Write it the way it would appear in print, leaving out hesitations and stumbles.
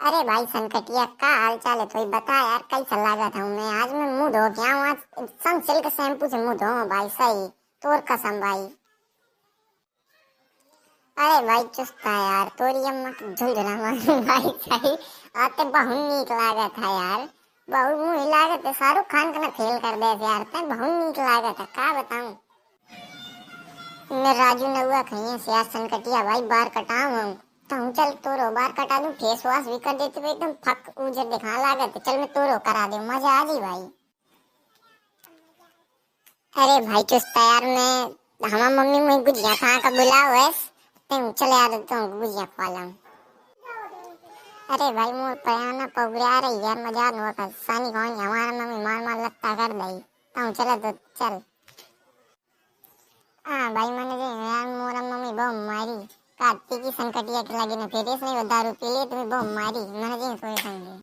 अरे भाई संकटिया का हाल चाल है? तो बता यार, कैसा लगा था मैं? आज मैं मुंह धो के आऊं। आज सनसिल्क शैम्पू से मुंह धो भाई, सही तोर कसम भाई। अरे भाई चुस्ता यार, तोरी अम्मा की झुलझुला मार भाई, सही आते बहुत नीक लागत है यार। बहुत मुंह लागत है, शाहरुख खान का ना फेल कर दे यार। ते बहुत नीक लागत है, का बताऊं। मैं राजू नौआ कहीं से आज संकटिया भाई बार कटाऊं तो हूँ। चल तोरो बार कटा दूं, फेस वॉश भी कर देती हूँ, एकदम फक उजर दिखा लागत है। चल मैं तोरो करा दूं, मजा आ जी भाई। अरे भाई चुस्ता यार, मैं हमार मम्मी मुझे गुजिया खा का बुलाओ है। तुम चले आ तो गुजिया खा लाऊं। अरे भाई मोर पयाना पगुरा रही यार, मजा नो का सानी कौन हमारा मम्मी मार मार लगता कर दई। तुम चले तो चल। हाँ भाई मैंने जो यार मोरा मम्मी बहुत मारी। कार्तिक की संकटिया के लगे ना, फिर इसने वो दारू पी ली, तुम्हें बहुत मारी मैंने जी सोई संगी।